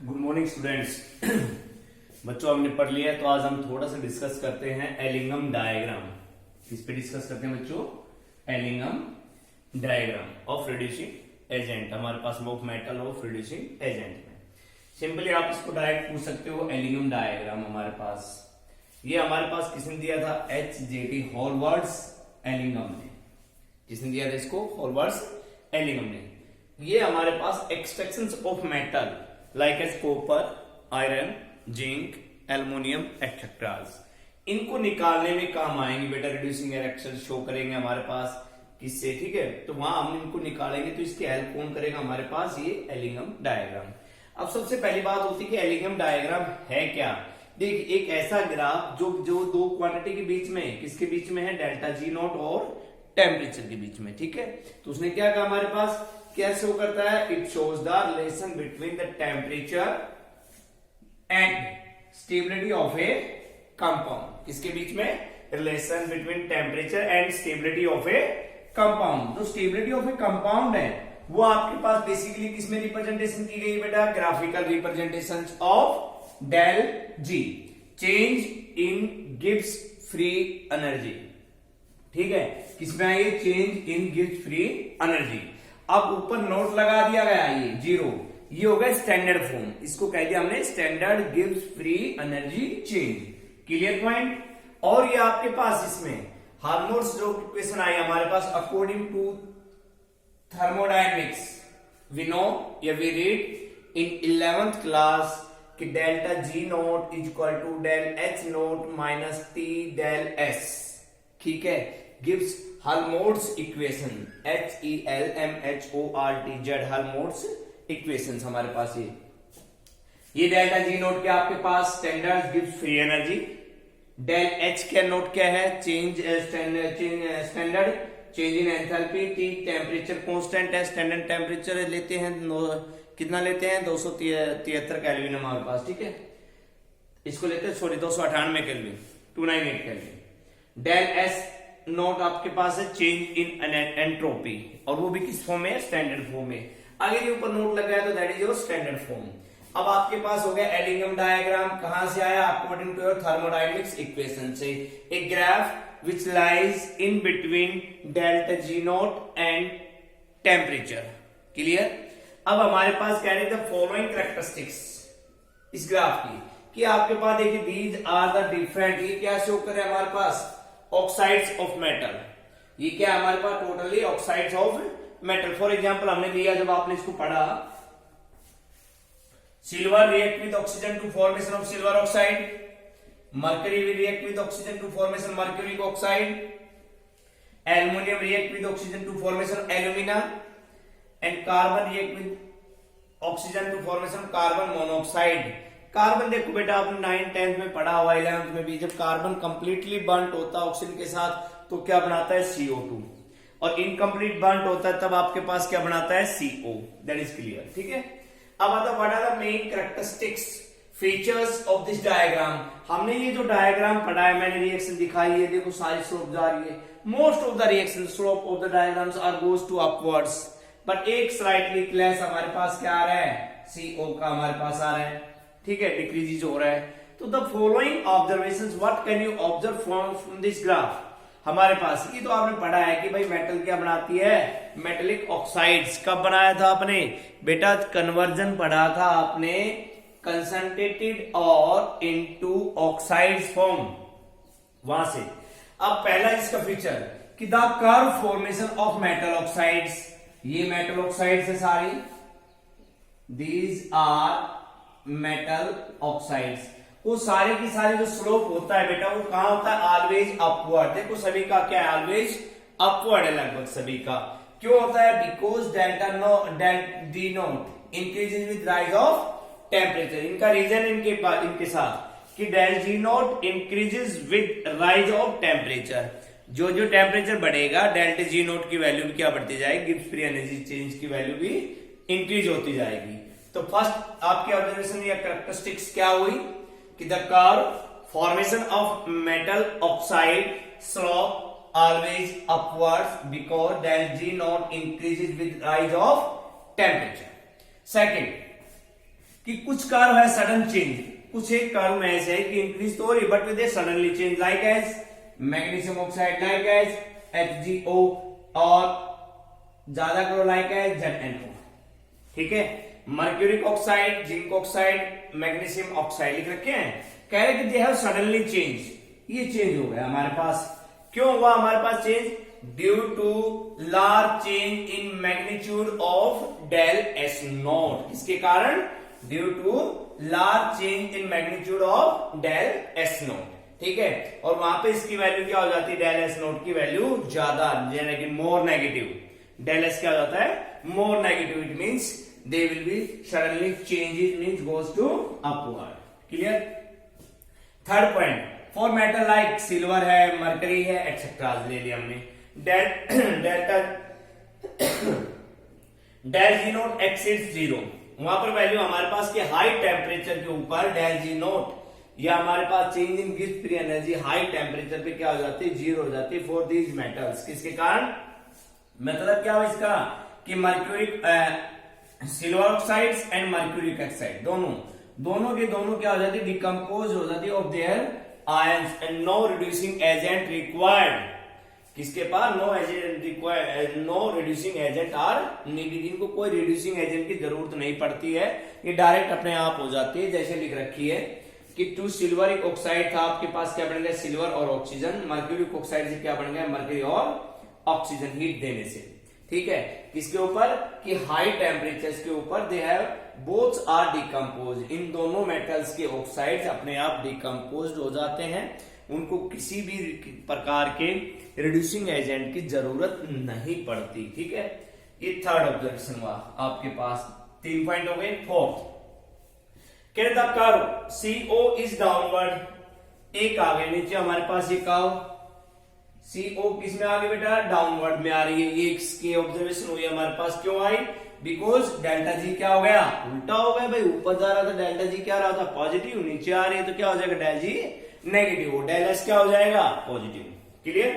Good morning students. बच्चों हमने पढ़ लिया है, तो आज हम थोड़ा सा डिस्कस करते हैं एलिंगम डायग्राम। किस पे डिस्कस करते हैं बच्चों? Ellingham diagram of reducing agent. हमारे पास of metal of reducing agent में सिंपली आप इसको डायरेक्ट पूछ सकते हो। एलिंगम डायग्राम हमारे पास किसने दिया था? HJT हॉलवर्ड्स एलिंगम ने। किसने दिया था इसको? हॉलवर्ड्स एलिंगम ने। ये हमारे पास extractions of metal like as copper, iron, zinc, aluminium etcetera, इनको निकालने में काम आएंगे बेटा। रिड्यूसिंग रिएक्शन शो करेंगे हमारे पास किससे, ठीक है? तो वहां हम इनको निकालेंगे, तो इसकी हेल्प कौन करेगा हमारे पास? ये एलिंगम डायग्राम। अब सबसे पहली बात होती है कि एलिंगम डायग्राम है क्या। देखिए, एक ऐसा ग्राफ जो दो क्वांटिटी के बीच में, किसके बीच में है? डेल्टा जी नॉट और टेम्परेचर के बीच में, ठीक है? तो उसने क्या कहा हमारे पास, क्या शो करता है? It shows the relation between the temperature and stability of A compound. किसके बीच में? Relation between temperature and stability of A compound. जो स्टेबिलिटी ऑफ ए कंपाउंड है वो आपके पास बेसिकली किसमें रिप्रेजेंटेशन की गई बेटा? Graphical representation of del G, change in Gibbs free energy, ठीक है? किसमें आई? Change in Gibbs free energy. अब ऊपर नोट लगा दिया गया ये 0, ये हो गया स्टैंडर्ड फॉर्म। इसको कह दिया हमने स्टैंडर्ड गिव्स free energy change. Clear point? और ये आपके पास इसमें हार्मोन्स जो क्वेश्चन आए हमारे पास, according to thermodynamics we know या we read in 11th class कि delta G naught is equal to del H naught minus T del S, ठीक है? गिव्स Helmholtz equation, HELMHOLTZ, Helmholtz equations हमारे पास। ये डेल्टा जी नोट क्या आपके पास? स्टैंडर्ड गिव्स फ्री एनर्जी। डेल एच क्या नोट क्या है? Standard change in enthalpy. T temperature constant है, स्टैंडर्ड टेम्परेचर लेते हैं कितना लेते हैं? 273 केल्विन हमारे पास, ठीक है? इसको लेते हैं 298 kelvin, 298 kelvin. Del S naught आपके पास है चेंज इन एंट्रोपी, और वो भी किस फॉर्म में? स्टैंडर्ड फॉर्म में। अगर ये ऊपर नोट लगा है तो that is your standard form. अब आपके पास हो गया एलिंगम डायग्राम। कहां से आया? According to your thermodynamics equation से। A graph which lies in between delta G naught and temperature. Clear? अब हमारे पास कह रहे थे फॉलोइंग कैरेक्टरिस्टिक्स इस ग्राफ की, कि आपके पास देखिए दीज आर द डिफरेंट, ये क्या शो करे हमारे पास? Oxides of metal. ये क्या है हमारे पास? Totally oxides of metal. For example हमने लिया, जब आपने इसको पढ़ा, silver react with oxygen to formation of silver oxide, mercury will react with oxygen to formation mercuric oxide, aluminium react with oxygen to formation alumina, and carbon react with oxygen to formation carbon monoxide. Carbon देखो बेटा, आपने 9th 10th में पढ़ा हुआ, 11th में भी, जब carbon completely burnt होता है ऑक्सीजन के साथ तो क्या बनाता है? CO2। और इनकम्प्लीट बर्न्ट होता है तब आपके पास क्या बनाता है? CO। दैट इज क्लियर, ठीक है? अब आता what are the main characteristics features of this diagram. हमने ये जो डायग्राम पढ़ा है, मैंने रिएक्शन दिखाई है, देखो सारी स्लोप जा रही है। Most of the reaction slope of the diagrams are goes to upwards, but एक स्लाइटली क्लेस हमारे पास क्या आ रहा है? CO का हमारे पास आ रहा है, ठीक है? डिक्रीज हो रहा है। तो the following observations, what can you observe from this graph? हमारे पास ये तो आपने पढ़ा है कि भाई मेटल क्या बनाती है? Metallic oxides. कब बनाया था आपने बेटा? कन्वर्जन पढ़ा था आपने, कंसंट्रेटेड और इनटू ऑक्साइड्स फॉर्म, वहां से। अब पहला इसका फीचर कि the curve formation of metal oxides. ये मेटल ऑक्साइड्स है सारी, दीज आर मेटल ऑक्साइड्स। वो सारे की सारी जो स्लोप होता है बेटा, वो कहां होता है? Always upward. देखो सभी का क्या है? ऑलवेज अपवर्ड है लगभग सभी का। क्यों होता है? Because delta D naught increases with rise of temperature. इनका रीजन इनके साथ कि del G naught increases with rise of temperature. जो जो टेम्परेचर बढ़ेगा, डेल्टा जी नोट की वैल्यू भी क्या बढ़ती जाएगी? गिब्स फ्री एनर्जी चेंज की वैल्यू भी इंक्रीज होती जाएगी। तो फर्स्ट आपकी ऑब्जर्वेशन या कैरेक्टरिस्टिक्स क्या हुई कि the curve formation of metal oxide slope always upwards because del G naught increases with rise of temperature. Second, कि कुछ कर्व है सडन चेंज, कुछ एक कर्व में ऐसे है कि इंक्रीज तो हो रही but with a suddenly change, like as magnesium oxide, like as HgO, और ज्यादा करो लाइक एज ZnO। ठीक है, mercuric oxide, zinc oxide, magnesium oxide लिख रखे हैं, कह रहे कि दे हैव सडनली चेंज, ये चेंज हो गया हमारे पास। क्यों हुआ हमारे पास change? Due to large change in magnitude of del S naught. किसके कारण? Due to large change in magnitude of del S naught. ठीक है, और वहां पे इसकी वैल्यू क्या हो जाती है? डेल एस नॉट की वैल्यू ज्यादा, यानी कि मोर नेगेटिव। डेल एस क्या हो जाता है? More negative. It means they will be suddenly changes, means goes to upward. Clear? Third point, for metal like silver है, मरकरी है, एक्सेट्रा ले लिया हमने। Delta del G naught exceeds zero, वहां पर वैल्यू हमारे पास के हाई टेम्परेचर के ऊपर डेल जी नोट या हमारे पास change in Gibbs free energy high temperature पे क्या हो जाती है? जीरो हो जाती है फॉर दीज मेटल्स। किसके कारण? मतलब क्या हो इसका कि mercuric silver oxides and mercuric oxide दोनों के दोनों क्या हो जाती है? डिकम्पोज हो जाती है of their ions and no reducing agent required. किसके पास? No agent required, no reducing agent are needed. इनको कोई रिड्यूसिंग एजेंट की जरूरत नहीं पड़ती है, ये डायरेक्ट अपने आप हो जाती है। जैसे लिख रखी है कि टू सिल्वरिक ऑक्साइड था, आपके पास क्या बन गया? सिल्वर और ऑक्सीजन। मर्क्यूरिक ऑक्साइड से क्या बन गया? मर्क्यूरी और ऑक्सीजन, हीट देने से। ठीक है, किसके ऊपर? कि हाई टेम्परेचर के ऊपर they have both are decompose. इन दोनों मेटल्स के ऑक्साइड्स अपने आप डिकम्पोज हो जाते हैं, उनको किसी भी प्रकार के रिड्यूसिंग एजेंट की जरूरत नहीं पड़ती। ठीक है, ये थर्ड ऑब्जर्वेशन हुआ आपके पास। 3 पॉइंट हो गए। फोर्थ, कहते the curve CO is downward, एक आगे नीचे हमारे पास ये कर्व CO किस में आ गई बेटा? डाउनवर्ड में आ रही है। ये इसकी ऑब्जर्वेशन हुई हमारे पास। क्यों आई? बिकॉज डेल्टा जी क्या हो गया? उल्टा हो गया भाई। ऊपर जा रहा था डेल्टा जी क्या रहा था? पॉजिटिव, नीचे आ रही है तो क्या हो जाएगा? डेल जी नेगेटिव, डेल एस क्या हो जाएगा? Positive. Clear?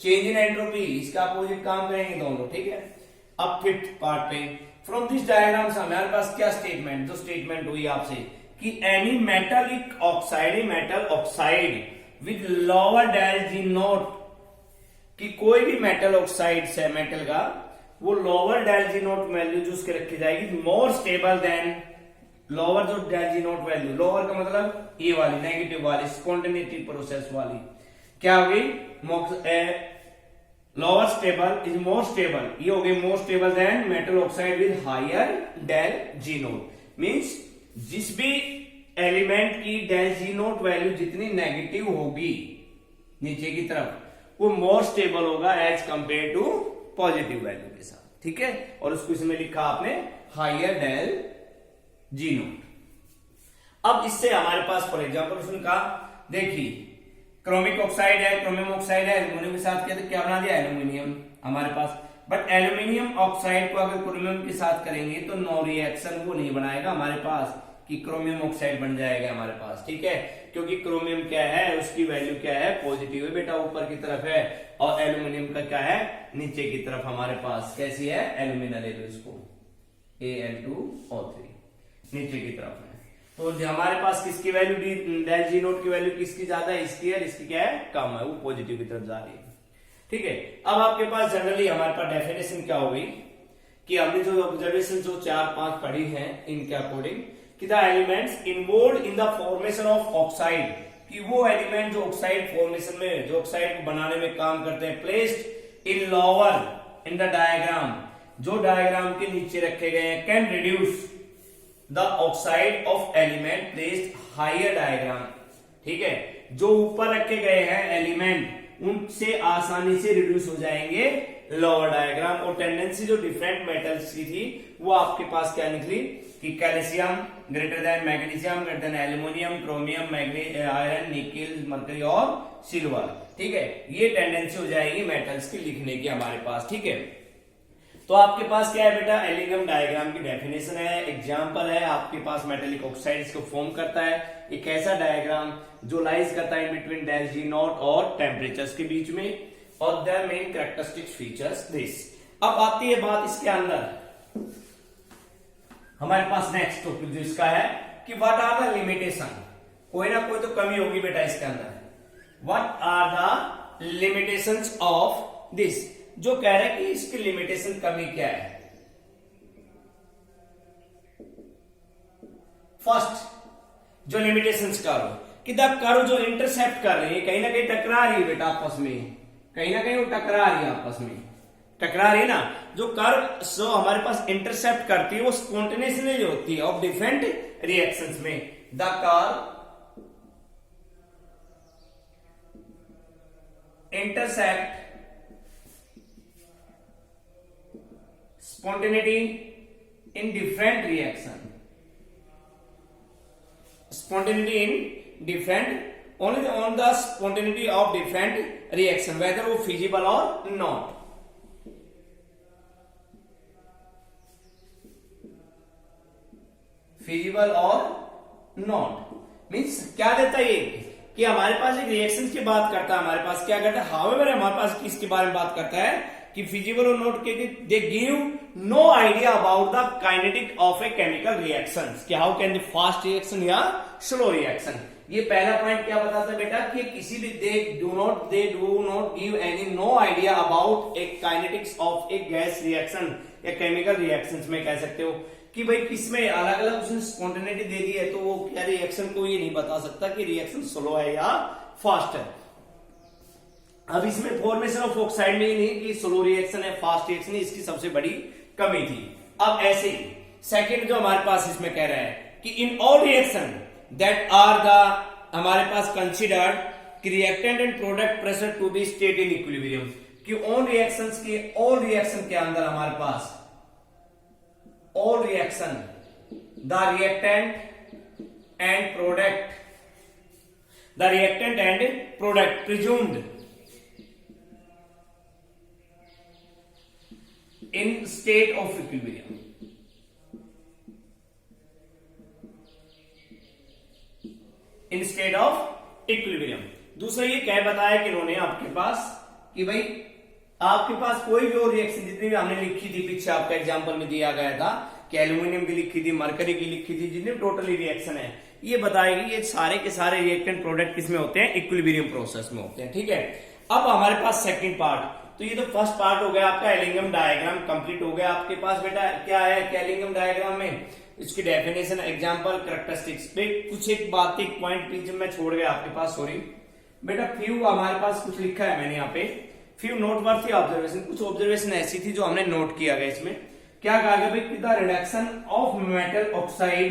Change in entropy, इसका अपोजिट काम करेंगे दोनों। ठीक है, अब फिफ्थ पार्ट पे, फ्रॉम दिस डायग्राम से हमारे पास क्या स्टेटमेंट, जो स्टेटमेंट हुई आपसे कि any metallic oxide, metal oxide with lower del G naught, कि कोई भी मेटल ऑक्साइड है मेटल का, वो lower del G naught value जो उसके रखी जाएगी मोर स्टेबल देन, लोअर जो del G naught value, lower का मतलब ये वाली नेगेटिव वाली स्पॉन्टेनिटी प्रोसेस वाली क्या होगी? Lower stable is more stable, ये हो गई more stable than metal oxide with higher del G naught. Means जिस भी एलिमेंट की डेल जी नोट वैल्यू जितनी नेगेटिव होगी नीचे की तरफ, वो मोर स्टेबल होगा as compare to positive value के साथ। ठीक है, और उसको इसमें लिखा आपने हायर डेल जी नोट। अब इससे हमारे पास फॉर एग्जाम्पल उसने कहा, देखिए क्रोमिक ऑक्साइड है, क्रोमियम ऑक्साइड है, एल्यूमिनियम के साथ किया तो क्या बना दिया? एल्यूमिनियम हमारे पास। बट एल्यूमिनियम ऑक्साइड को अगर क्रोमियम के साथ करेंगे तो नो रिएक्शन वो नहीं बनाएगा हमारे पास, कि क्रोमियम ऑक्साइड बन जाएगा हमारे पास। ठीक है, क्योंकि क्रोमियम क्या है? उसकी वैल्यू क्या है? पॉजिटिव है बेटा, ऊपर की तरफ है, और एल्यूमिनियम का क्या है? नीचे की तरफ हमारे पास कैसी है? एल्यूमिना ले लो इसको, Al2O3 नीचे की तरफ है। तो हमारे पास किसकी वैल्यू, डेल जी नोट की वैल्यू किसकी ज्यादा है? इसकी है, इसकी क्या है? कम है, वो पॉजिटिव की तरफ जा रही है। ठीक है, अब आपके पास जनरली हमारे पास डेफिनेशन क्या होगी कि हमने जो ऑब्जर्वेशन जो 4-5 पढ़ी है इनके अकॉर्डिंग, कि the elements involve in the formation of oxide, कि वो एलिमेंट जो ऑक्साइड फॉर्मेशन में, जो ऑक्साइड को बनाने में काम करते हैं, placed in lower in the diagram, जो डायग्राम के नीचे रखे गए हैं, can reduce the oxide of element placed higher diagram. ठीक है, जो ऊपर रखे गए हैं एलिमेंट उनसे आसानी से रिड्यूस हो जाएंगे लोअर डायग्राम। और टेंडेंसी जो डिफरेंट मेटल्स की थी वो आपके पास क्या निकली कि calcium greater than magnesium, greater than aluminium, chromium, iron, nickel, mercury और सिल्वर। ठीक है, ये टेंडेंसी हो जाएगी मेटल्स की लिखने की हमारे पास। ठीक है, तो आपके पास क्या है बेटा? एलिगम डायग्राम की डेफिनेशन है, एग्जांपल है आपके पास मेटेलिक ऑक्साइड्स को फॉर्म करता है एक ऐसा डायग्राम जो लाइज करता है in between del G naught और टेम्परेचर्स के बीच में, और their main characteristic features this. अब आती है बात इसके अंदर, हमारे पास नेक्स्ट टॉपिक जो इसका है कि व्हाट आर द लिमिटेशन, कोई ना कोई तो कमी होगी बेटा इसके अंदर। What are the limitations of this, जो कह रहे हैं कि इसकी लिमिटेशन कमी क्या है। फर्स्ट जो लिमिटेशंस कर्व, कि द कर्व जो इंटरसेप्ट कर रही है कहीं ना कहीं टकरा रही है बेटा आपस में, कहीं ना कहीं वो टकरा रही है आपस में, टकरा रही है ना। जो कर्व जो हमारे पास इंटरसेप्ट करती है वो स्पॉन्टेनियसली होती है ऑफ डिफरेंट रिएक्शंस में। The curve intercept spontaneity in different reaction, spontaneity in different only on the spontaneity of different reaction whether वो feasible or not। feasible or not means क्या देता है ये कि हमारे पास एक रिएक्शन की बात करता है, हमारे पास क्या करता है, हाउएवर हमारे पास किसके बारे में बात करता है कि फिजिबल और नॉट के, they give no idea about the kinetic of a chemical reaction, कि how can the fast reaction या स्लो रिएक्शन। ये पहला पॉइंट क्या बताता है बेटा कि किसी भी they do not give any no idea about a kinetics of a gas reaction या केमिकल रिएक्शंस में कह सकते हो कि भाई किसमें अलग अलग उसने स्पॉन्टेनिटी दे दी है तो वो क्या रिएक्शन को ये नहीं बता सकता कि रिएक्शन स्लो है या फास्ट है। अब इसमें फॉर्मेशन ऑफ ऑक्साइड में ही नहीं कि स्लो रिएक्शन है फास्ट रिएक्शन है, इसकी सबसे बड़ी कमी थी। अब ऐसे ही सेकंड जो हमारे पास इसमें कह रहा है कि in all reaction that are the हमारे पास कंसिडर्ड कि reactant and product pressure to be state in equilibrium, कि ऑल रिएक्शंस के ऑल रिएक्शन के अंदर हमारे पास all reaction the reactant and product presumed in state of equilibrium, in state of equilibrium। दूसरा ये क्या बताया कि इन्होंने आपके पास कि भाई आपके पास कोई भी और रिएक्शन जितनी भी हमने लिखी थी पीछे आपका एग्जांपल में दिया गया था कि एल्यूमिनियम की लिखी थी, मरकरी की लिखी थी, जितने टोटली रिएक्शन है ये बताएगी, ये सारे के सारे रिएक्टेंट प्रोडक्ट किसमें होते हैं, इक्विलिब्रियम प्रोसेस में होते हैं। ठीक है, अब हमारे पास सेकंड पार्ट, तो ये तो फर्स्ट पार्ट हो गया आपका एलिंगम डायग्राम कंप्लीट हो गया आपके पास बेटा। क्या है एलिंगम डायग्राम में इसकी डेफिनेशन, एग्जांपल, कैरेक्टरिस्टिक्स पे कुछ एक बात एक पॉइंट पीछे मैं छोड़ गया आपके पास, सॉरी बेटा। फ्यू हमारे पास कुछ लिखा है मैंने यहाँ पे, फ्यू नोटवर्थी ऑब्जर्वेशन, कुछ ऑब्जर्वेशन ऐसी थी जो हमने नोट किया गया। इसमें क्या कहा गया भाई, the reduction of metal oxide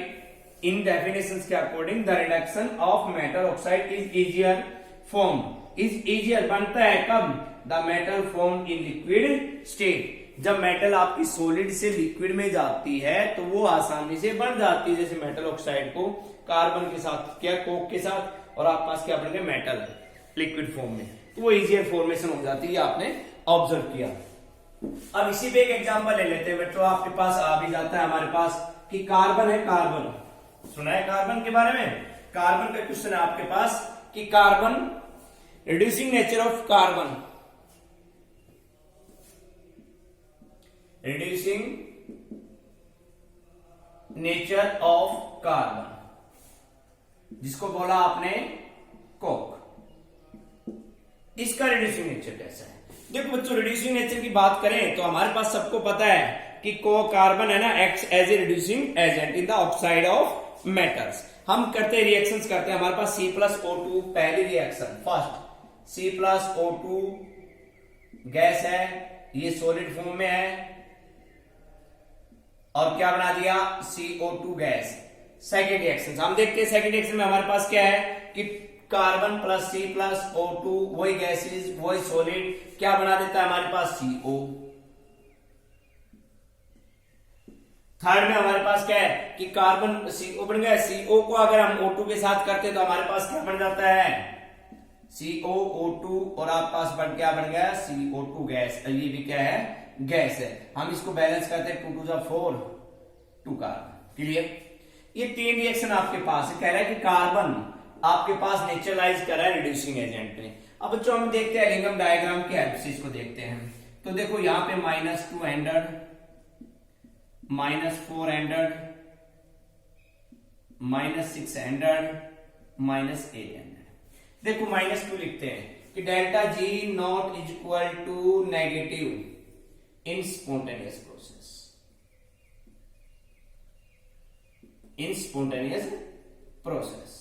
in definition के according the reduction of metal oxide is easier form, is easier बनता है कब, the metal form in liquid state, जब मेटल आपकी सॉलिड से लिक्विड में जाती है तो वो आसानी से बन जाती है। जैसे मेटल ऑक्साइड को कार्बन के साथ क्या कोक के साथ और आप पास क्या बन गया मेटल लिक्विड फॉर्म में, तो वो इजियर फॉर्मेशन हो जाती है, आपने ऑब्जर्व किया। अब इसी पे एक एग्जांपल ले लेते हैं बच्चों, आपके पास आ भी जाता है हमारे पास कि कार्बन है, कार्बन सुना है कार्बन के बारे में, कार्बन का क्वेश्चन है आपके पास कि carbon reducing nature of carbon, reducing nature of carbon, जिसको बोला आपने कोक, इसका रिड्यूसिंग नेचर कैसा है। देखो बच्चों रिड्यूसिंग नेचर की बात करें तो हमारे पास सबको पता है कि को कार्बन है ना act as a reducing agent in the oxide of metals. हम करते हैं रिएक्शंस करते हैं, हमारे पास C+O2 पहली रिएक्शन फर्स्ट, C+O2 गैस है, ये सॉलिड फॉर्म में है और क्या बना दिया CO2 गैस। सेकेंड रिएक्शन हम देखते हैं, सेकेंड रिएक्शन में हमारे पास क्या है कि कार्बन प्लस C+O2 वही गैसेस वही सॉलिड क्या बना देता है हमारे पास CO। थर्ड में हमारे पास क्या है कि कार्बन CO बन गया, CO को अगर हम O2 के साथ करते हैं तो हमारे पास क्या बन जाता है COO2 और आप पास बन गया CO2 गैस, ये भी क्या है गैस है। हम इसको बैलेंस करते हैं 2 to 4 2 कार्बन। क्लियर, ये तीन रिएक्शन आपके पास है। कह रहा है कि कार्बन आपके पास नेचुरलाइज करा है रिड्यूसिंग एजेंट ने। अब बच्चों हम देखते हैं एलिंगम डायग्राम के हेल्प से इसको देखते हैं। तो देखो यहाँ पे -200 -400 -600 -800। देखो -2 लिखते हैं कि delta G naught is equal to negative in spontaneous process, in spontaneous process,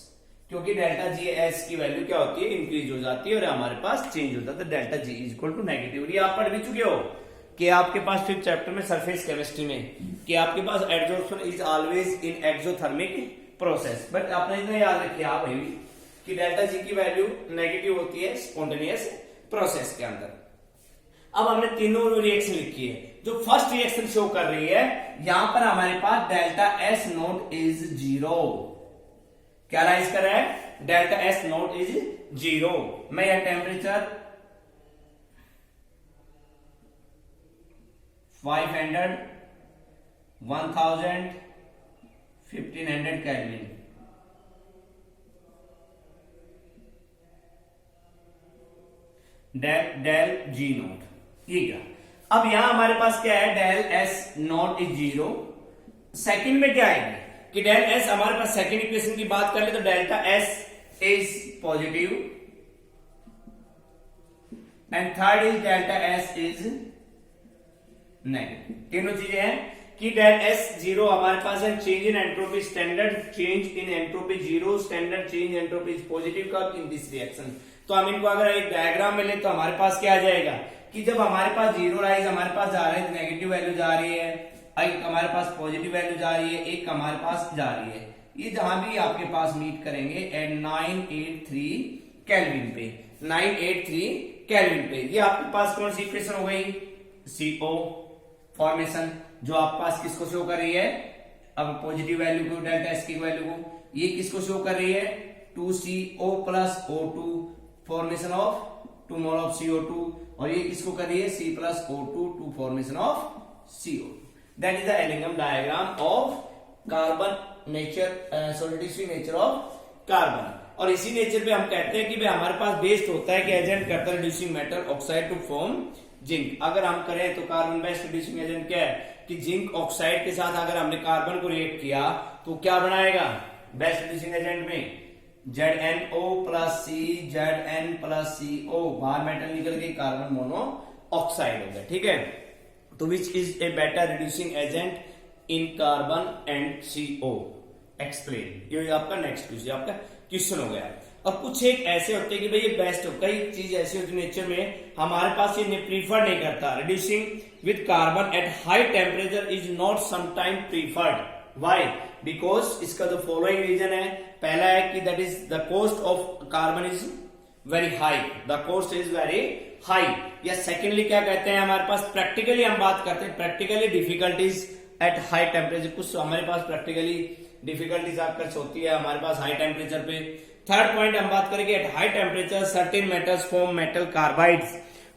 क्योंकि डेल्टा जी एस की वैल्यू क्या होती है, इंक्रीज हो जाती है और हमारे पास चेंज होता है, तो delta G is equal to negative. ये आप पढ़ भी चुके हो कि आपके पास 5th चैप्टर में सरफेस केमिस्ट्री में कि आपके पास adsorption is always in exothermic process, but आपने इतना याद रखिए आप भाई कि डेल्टा जी की वैल्यू नेगेटिव होती है स्पॉन्टेनियस प्रोसेस के अंदर। अब हमने तीनों रिएक्शन लिखी है। जो फर्स्ट रिएक्शन शो कर रही है यहां पर हमारे पास डेल्टा एस नोट इज 0, क्या राइज कर रहा है, डेल्टा एस नोट इज 0। मैं यह temperature 500, 1000, 1500 kelvin, del G naught, ठीक है। अब यहां हमारे पास क्या है, del S naught is 0। Second में क्या आएगी कि डेल एस, हमारे पास सेकंड इक्वेशन की बात कर ले तो delta S is positive and third is delta S is negative. तीनों चीजें हैं कि डेल एस 0 हमारे पास है, change in entropy, standard change in entropy 0, standard change entropy is positive कब, इन दिस रिएक्शन। तो हम इनको अगर एक डायग्राम में ले तो हमारे पास क्या आ जाएगा कि जब हमारे पास 0 राइज हमारे पास जा रहा है, नेगेटिव वैल्यू जा रही है, एक हमारे पास पॉजिटिव वैल्यू जा रही है, एक हमारे पास जा रही है, ये जहां भी आपके पास मीट करेंगे एट 983 केल्विन पे, 983 केल्विन पे। ये आपके पास कौन सी इक्वेशन हो गई, CO फॉर्मेशन, जो आपके पास किसको शो कर रही है, अब पॉजिटिव वैल्यू को, डेल्टा एस की वैल्यू को, ये किसको शो कर रही है, 2CO plus O2 formation of 2 mole of CO2, और ये किसको कर रही है, C plus O2 2 formation of CO। That is the Ellingham diagram of carbon nature, सॉलिडिफिक नेचर ऑफ कार्बन। और इसी नेचर पे हम कहते हैं कि भाई हमारे पास बेस्ड होता है कि एजेंट करता है reducing metal oxide to form zinc. अगर हम करें तो कार्बन बेस्ड रिड्यूसिंग एजेंट क्या है कि जिंक ऑक्साइड के साथ अगर हमने कार्बन को रिएक्ट किया तो क्या बनाएगा, बेस्ट रिड्यूसिंग एजेंट में ZnO plus C, Zn plus CO, बाहर मेटल निकल के कार्बन मोनो ऑक्साइड हो गया, ठीक है। तो which is a better reducing agent in carbon and CO, explain. ये आपका नेक्स्ट क्वेश्चन, आपका क्वेश्चन हो गया। और कुछ एक ऐसे होते हैं कि भाई ये बेस्ट हो, कई चीज ऐसी होती है नेचर में हमारे पास ये प्रीफर नहीं करता, reducing with carbon at high temperature is not sometime preferred. Why, because इसका जो फॉलोइंग रीजन है, पहला है कि that is the cost of carbon is very high, the cost is very high. या सेकेंडली क्या कहते हैं, हमारे पास प्रैक्टिकली हम बात करते हैं, practically difficulties at high temperature, कुछ हमारे पास प्रैक्टिकली डिफिकल्टीज आकर होती है हमारे पास हाई टेम्परेचर पे। थर्ड पॉइंट हम बात करेंगे, at high temperature certain metals form metal carbides,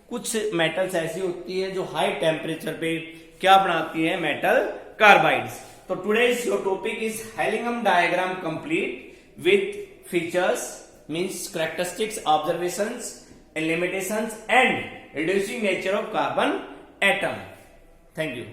कुछ मेटल्स ऐसी होती है जो हाई टेम्परेचर पे क्या बनाती है, मेटल कार्बाइड्स। तो today's your topic is Ellingham diagram complete with features, means characteristics, observations and limitations and reducing nature of carbon atom. Thank you.